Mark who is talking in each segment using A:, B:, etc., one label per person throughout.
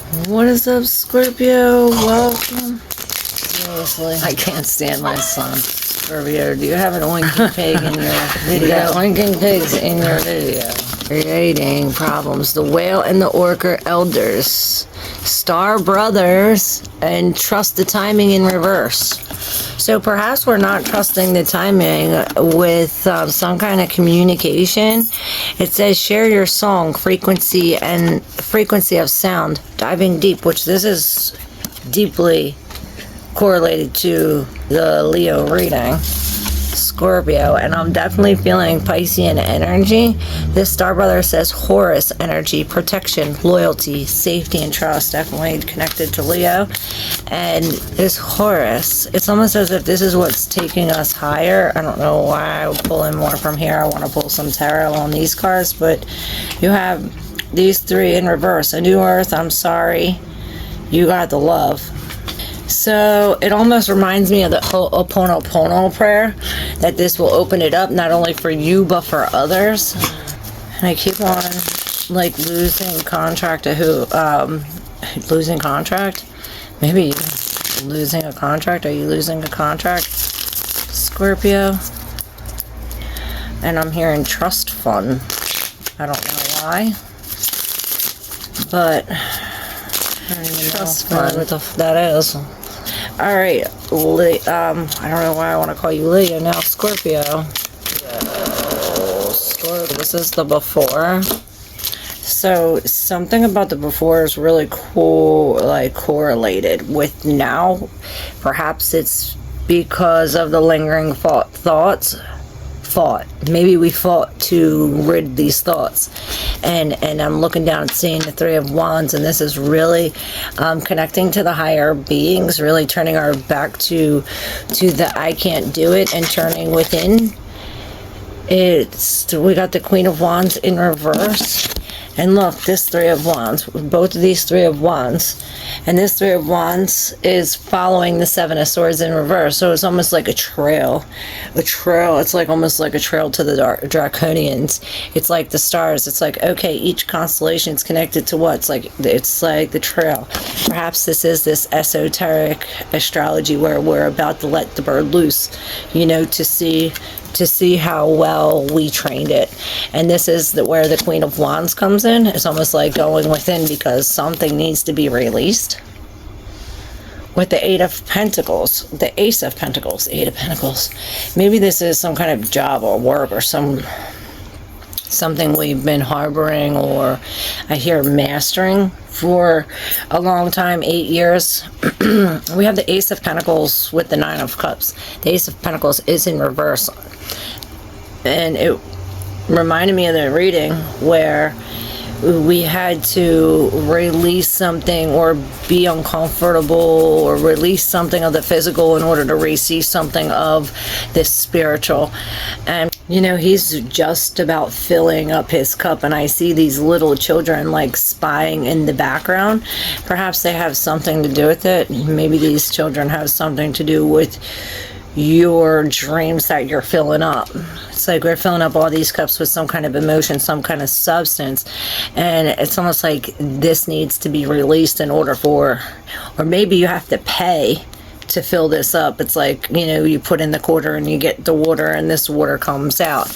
A: What is up, Scorpio? Welcome. Seriously, I can't stand my son. Scorpio, do you have an oinking pig in your video? You got oinking pigs in your video. Creating problems. The whale and the orca elders. Star brothers. And trust the timing in reverse. So perhaps we're not trusting the timing with some kind of communication. It says share your song, frequency of sound, diving deep, which this is deeply correlated to the Leo reading. Scorpio, and I'm definitely feeling Piscean energy. This star brother says Horus energy, protection, loyalty, safety, and trust, definitely connected to Leo. And this Horus, it's almost as if this is what's taking us higher. I don't know why I would pull in more from here. I want to pull some tarot on these cards, but you have these three in reverse. A new earth, I'm sorry, you got the love. So it almost reminds me of the Ho'oponopono prayer, that this will open it up not only for you but for others. And I keep on like losing contract to who? Losing contract? Maybe losing a contract. Are you losing a contract, Scorpio? And I'm hearing trust fund. I don't know why, but I don't even trust fund what that is. All right, I don't know why I want to call you Leo now, Scorpio. This is the before. So something about the before is really cool, like correlated with now. Perhaps it's because of the lingering thoughts. Maybe we fought to rid these thoughts, and I'm looking down and seeing the Three of Wands, and this is really connecting to the higher beings, really turning our back to the I can't do it and turning within. We got the Queen of Wands in reverse. And look, this Three of Wands, both of these Three of Wands, and this Three of Wands is following the Seven of Swords in reverse. So it's almost like a trail. It's like almost like a trail to the draconians. It's like the stars. It's like, okay, each constellation is connected to what? It's like the trail. Perhaps this is this esoteric astrology where we're about to let the bird loose, to see how well we trained it. And this is where the Queen of Wands comes in. It's almost like going within because something needs to be released. With the Eight of Pentacles, the Ace of Pentacles, Eight of Pentacles. Maybe this is some kind of job or work or something we've been harboring, or I hear mastering for a long time, 8 years. We have the Ace of Pentacles with the Nine of Cups. The Ace of Pentacles is in reverse. And it reminded me of the reading where we had to release something or be uncomfortable or release something of the physical in order to receive something of this spiritual. And he's just about filling up his cup, and I see these little children like spying in the background. Perhaps they have something to do with it. Maybe these children have something to do with your dreams that you're filling up. It's like we're filling up all these cups with some kind of emotion, some kind of substance, and it's almost like this needs to be released in order for, or maybe you have to pay to fill this up. It's like, you put in the quarter and you get the water, and this water comes out.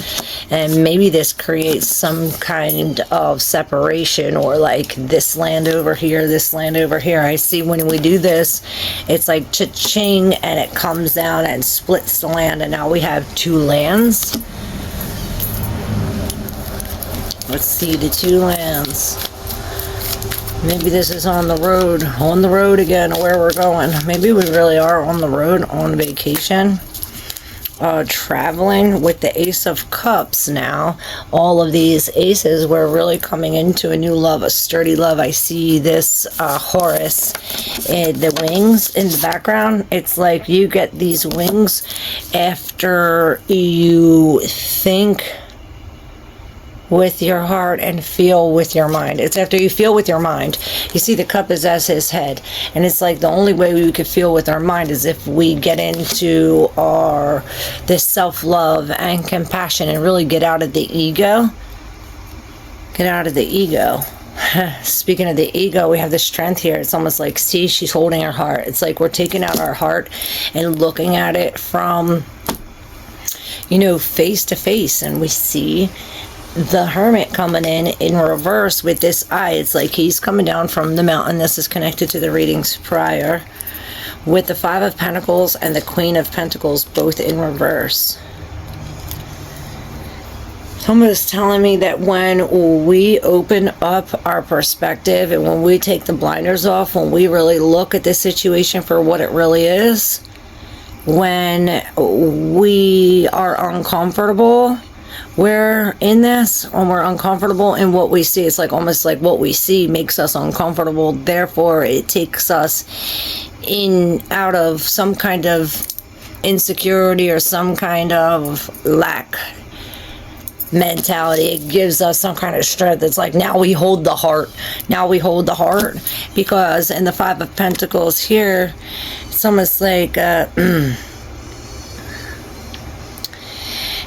A: And maybe this creates some kind of separation, or like this land over here, this land over here. I see when we do this, it's like cha-ching, and it comes down and splits the land, and now we have two lands. Let's see the two lands. Maybe this is on the road again, where we're going. Maybe we really are on the road, on vacation, traveling with the Ace of Cups now. All of these aces, we're really coming into a new love, a sturdy love. I see this Horus, the wings in the background. It's like you get these wings after you think with your heart and feel with your mind. It's after you feel with your mind. You see the cup is as his head, and it's like the only way we could feel with our mind is if we get into this self-love and compassion and really get out of the ego. Get out of the ego. Speaking of the ego, we have the strength here. It's almost like, see, she's holding her heart. It's like we're taking out our heart and looking at it from, you know, face to face, and we see the Hermit coming in reverse with this eye. It's like he's coming down from the mountain. This is connected to the readings prior, with the Five of Pentacles and the Queen of Pentacles both in reverse. Someone is telling me that when we open up our perspective and when we take the blinders off, when we really look at the situation for what it really is, when we are uncomfortable, we're in this, when we're uncomfortable in what we see, it's like almost like what we see makes us uncomfortable. Therefore, it takes us in out of some kind of insecurity or some kind of lack mentality. It gives us some kind of strength. It's like now we hold the heart. Now we hold the heart, because in the Five of Pentacles here, it's almost like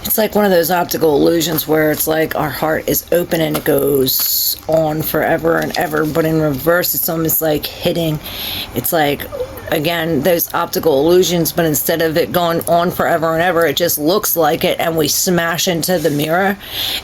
A: it's like one of those optical illusions where it's like our heart is open and it goes on forever and ever, but in reverse it's almost like hitting. It's like, again, those optical illusions, but instead of it going on forever and ever, it just looks like it, and we smash into the mirror.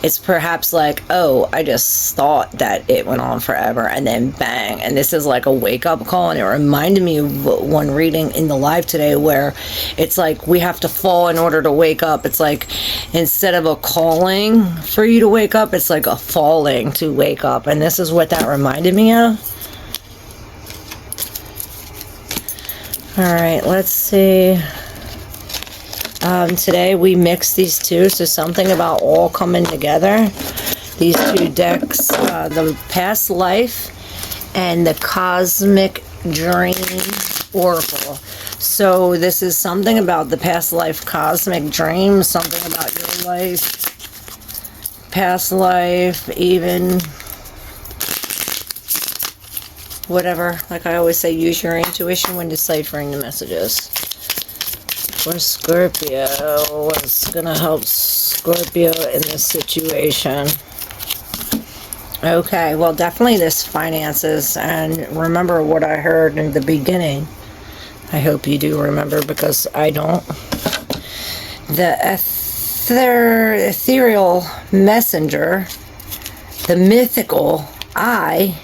A: It's perhaps like, oh, I just thought that it went on forever, and then bang. And this is like a wake-up call, and it reminded me of one reading in the live today where it's like we have to fall in order to wake up. It's like instead of a calling for you to wake up, it's like a falling to wake up. And this is what that reminded me of. All right, let's see. Today we mix these two, so something about all coming together. These two decks, the past life and the cosmic dream oracle. So this is something about the past life cosmic dream, something about your life, past life, even whatever. Like I always say, use your intuition when deciphering the messages. For Scorpio, what's gonna help Scorpio in this situation? Okay, well, definitely this finances. And remember what I heard in the beginning. I hope you do remember, because I don't. The ethereal messenger, the mythical eye,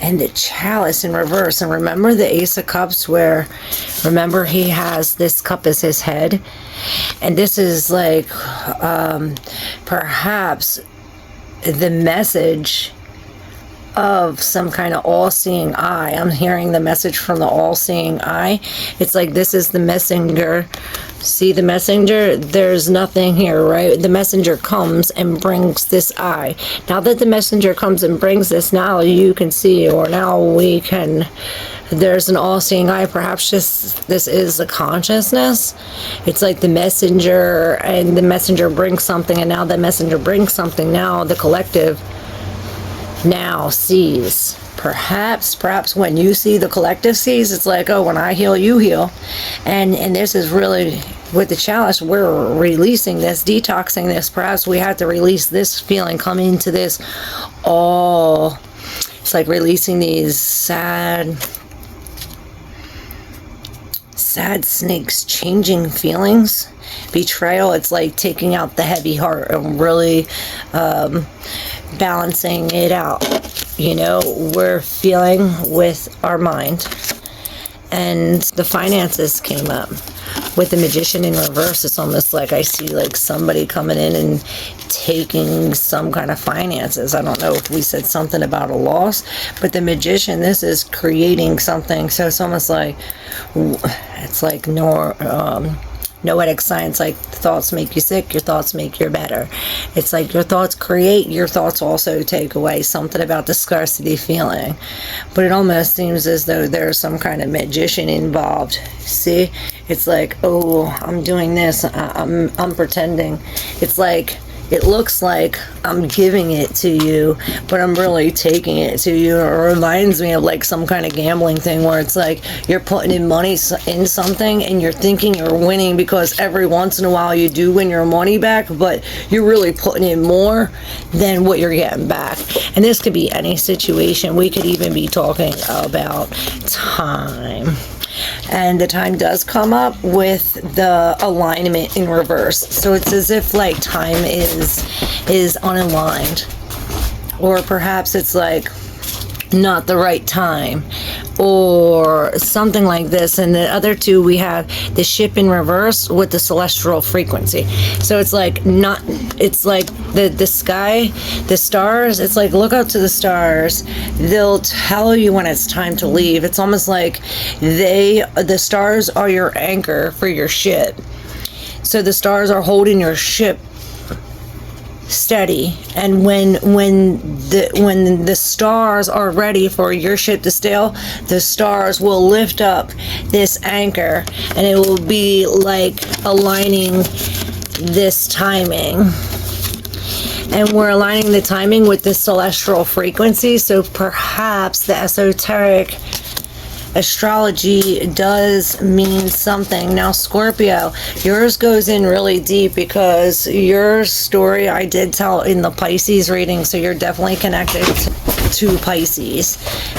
A: and the chalice in reverse. And remember the Ace of Cups, where, remember, he has this cup as his head, and this is like perhaps the message of some kind of all-seeing eye. I'm hearing the message from the all-seeing eye. It's like this is the messenger. See the messenger? There's nothing here, right? The messenger comes and brings this eye. Now that the messenger comes and brings this, now you can see, or now we can, there's an all-seeing eye. Perhaps this is the consciousness. It's like the messenger, and the messenger brings something, and now the messenger brings something. Now the collective now sees. Perhaps when you see, the collective sees. It's like, oh, when I heal, you heal. And this is really, with the chalice, we're releasing this, detoxing this. Perhaps we have to release this feeling, come into this all. It's like releasing these sad snakes, changing feelings, betrayal. It's like taking out the heavy heart and really balancing it out. You know, we're feeling with our mind. And the finances came up with the Magician in reverse. It's almost like I see like somebody coming in and taking some kind of finances. I don't know if we said something about a loss, but the Magician, this is creating something. So it's almost like, it's like noetic science, like thoughts make you sick, your thoughts make you better. It's like your thoughts create, your thoughts also take away. Something about the scarcity feeling. But it almost seems as though there's some kind of magician involved. See? It's like, oh, I'm doing this, I'm pretending. It's like it looks like I'm giving it to you, but I'm really taking it to you. It reminds me of like some kind of gambling thing where it's like you're putting in money in something and you're thinking you're winning because every once in a while you do win your money back, but you're really putting in more than what you're getting back. And this could be any situation. We could even be talking about time. And the time does come up with the alignment in reverse. So it's as if like time is unaligned, or perhaps it's like not the right time, or something like this. And the other two, we have the ship in reverse with the celestial frequency. So it's like not, it's like the sky, the stars, it's like look out to the stars. They'll tell you when it's time to leave. It's almost like the stars are your anchor for your ship. So the stars are holding your ship steady, and when the stars are ready for your ship to sail, the stars will lift up this anchor, and it will be like aligning this timing. And we're aligning the timing with the celestial frequency. So perhaps the esoteric astrology does mean something. Now, Scorpio, yours goes in really deep because your story I did tell in the Pisces reading, so you're definitely connected to Pisces,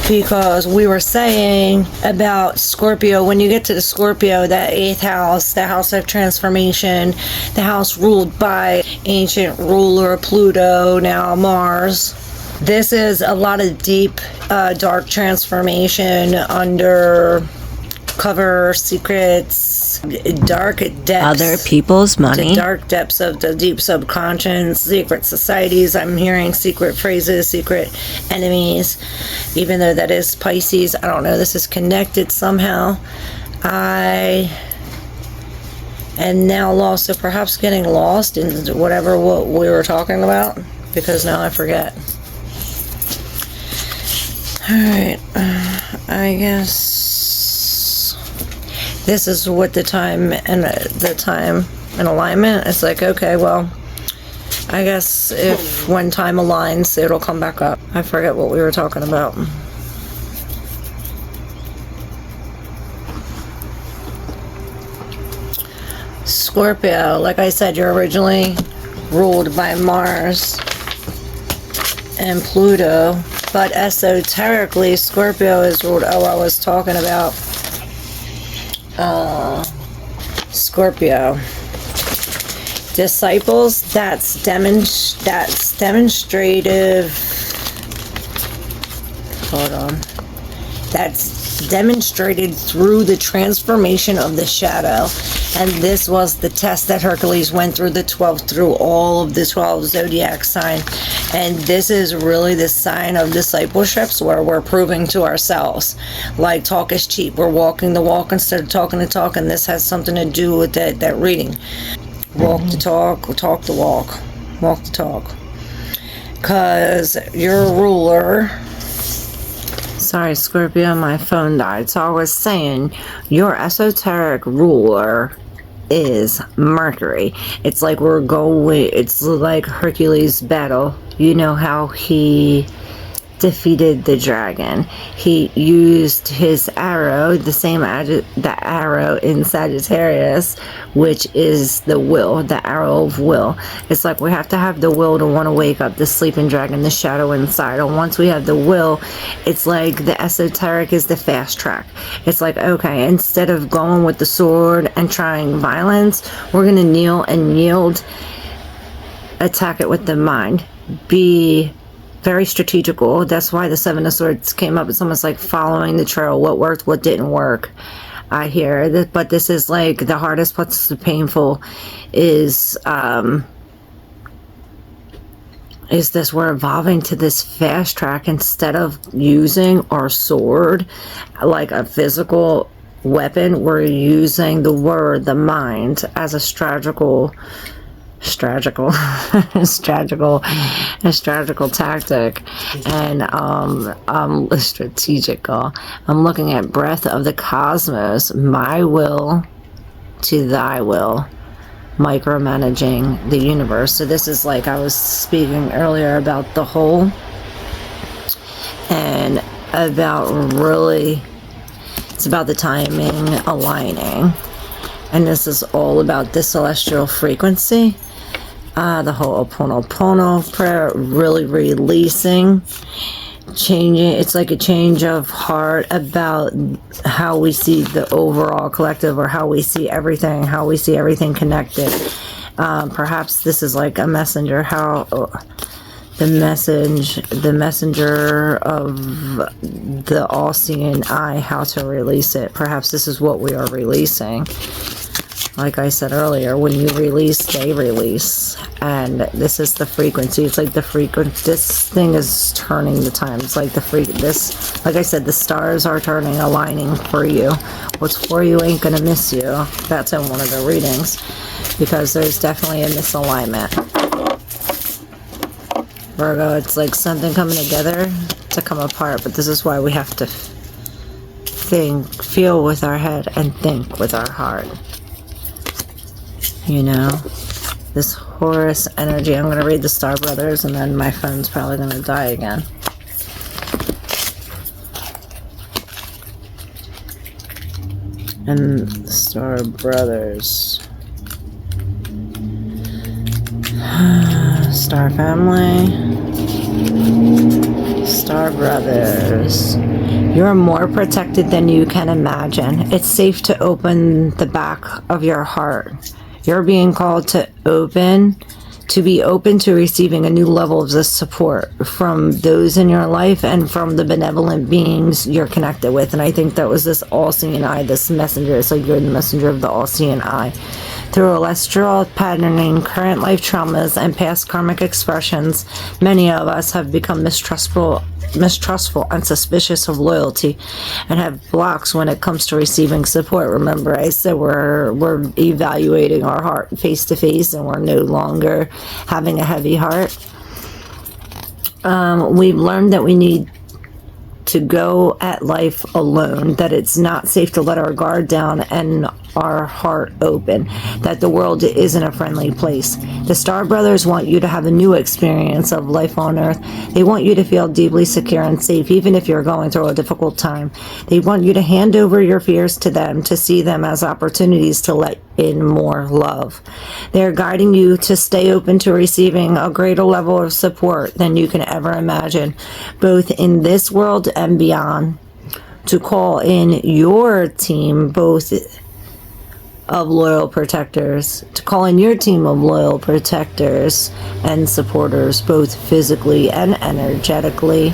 A: because we were saying about Scorpio, when you get to the Scorpio, that 8th house, the house of transformation, the house ruled by ancient ruler Pluto, now Mars. This is a lot of deep, dark transformation, under cover secrets, dark depths.
B: Other people's money.
A: The dark depths of the deep subconscious, secret societies. I'm hearing secret phrases, secret enemies. Even though that is Pisces, I don't know, this is connected somehow. I am now lost, so perhaps getting lost in whatever what we were talking about, because now I forget. Alright, I guess this is what the time and alignment. It's like, okay, well, I guess if when time aligns, it'll come back up. I forget what we were talking about. Scorpio, like I said, you're originally ruled by Mars and Pluto, but esoterically Scorpio is ruled, I was talking about Scorpio disciples. That's demonstrative, hold on, that's demonstrated through the transformation of the shadow. And this was the test that Hercules went through, the 12th, through all of the 12 zodiac sign. And this is really the sign of discipleships, where we're proving to ourselves, like, talk is cheap. We're walking the walk instead of talking the talk, and this has something to do with that reading. Walk the talk the walk. Walk the talk. Because your ruler... Sorry, Scorpio, my phone died. So I was saying, your esoteric ruler is Mercury. It's like we're going, it's like Hercules' battle. You know how he defeated the dragon. He used his arrow, the same the arrow in Sagittarius, which is the will, the arrow of will. It's like we have to have the will to want to wake up the sleeping dragon, the shadow inside. And once we have the will, it's like the esoteric is the fast track. It's like, okay, instead of going with the sword and trying violence, we're going to kneel and yield, attack it with the mind. Be very strategical. That's why the Seven of Swords came up. It's almost like following the trail. What worked, what didn't work. I hear that, but this is like the hardest, what's the painful is this: we're evolving to this fast track. Instead of using our sword like a physical weapon, we're using the word, the mind, as a strategical tactic, and strategical. I'm looking at breath of the cosmos, my will to thy will, micromanaging the universe. So this is like I was speaking earlier about the whole, and about really, it's about the timing aligning. And this is all about the celestial frequency. The whole Ho'oponopono prayer, really releasing, changing. It's like a change of heart about how we see the overall collective, or how we see everything, connected. Perhaps this is like a messenger, the messenger of the all-seeing eye, how to release it. Perhaps this is what we are releasing. Like I said earlier, when you release, they release. And this is the frequency. It's like the frequency. This thing is turning the time. It's like like I said, the stars are turning, aligning for you. What's for you ain't gonna miss you. That's in one of the readings. Because there's definitely a misalignment. Virgo, it's like something coming together to come apart. But this is why we have to feel with our head and think with our heart. You know, this Horus energy. I'm going to read the Star Brothers, and then my phone's probably going to die again. And the Star Brothers. Star Family. Star Brothers. You're more protected than you can imagine. It's safe to open the back of your heart. You're being called to be open to receiving a new level of this support from those in your life and from the benevolent beings you're connected with. And I think that was this all-seeing eye, this messenger. It's like you're the messenger of the all-seeing eye. Through celestial patterning, current life traumas, and past karmic expressions, many of us have become mistrustful and suspicious of loyalty, and have blocks when it comes to receiving support. Remember, I said we're evaluating our heart face to face, and we're no longer having a heavy heart. We've learned that we need to go at life alone, that it's not safe to let our guard down and our heart open, that the world isn't a friendly place. The Star Brothers want you to have a new experience of life on Earth. They want you to feel deeply secure and safe, even if you're going through a difficult time. They want you to hand over your fears to them, to see them as opportunities to let in more love. They're guiding you to stay open to receiving a greater level of support than you can ever imagine, both in this world and beyond. To call in your team, both of loyal protectors, to call in your team of loyal protectors and supporters, both physically and energetically.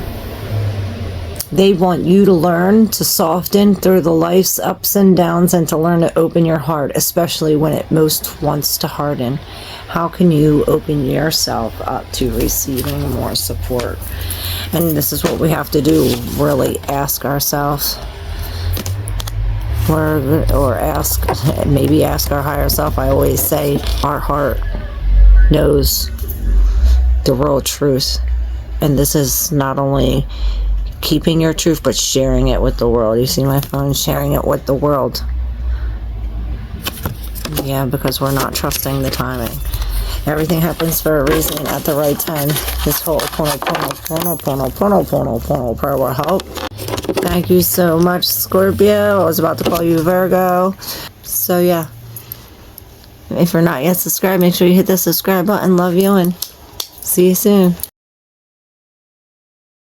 A: They want you to learn to soften through the life's ups and downs, and to learn to open your heart, especially when it most wants to harden. How can you open yourself up to receiving more support? And this is what we have to do, really ask ourselves. Or ask our higher self. I always say our heart knows the real truth, and this is not only keeping your truth but sharing it with the world. You see my phone? Sharing it with the world. Yeah, because we're not trusting the timing. Everything happens for a reason at the right time. This whole Ho'oponopono prayer will help. Thank you so much, Scorpio. I was about to call you Virgo. So yeah, if you're not yet subscribed, make sure you hit the subscribe button. Love you, and see you soon.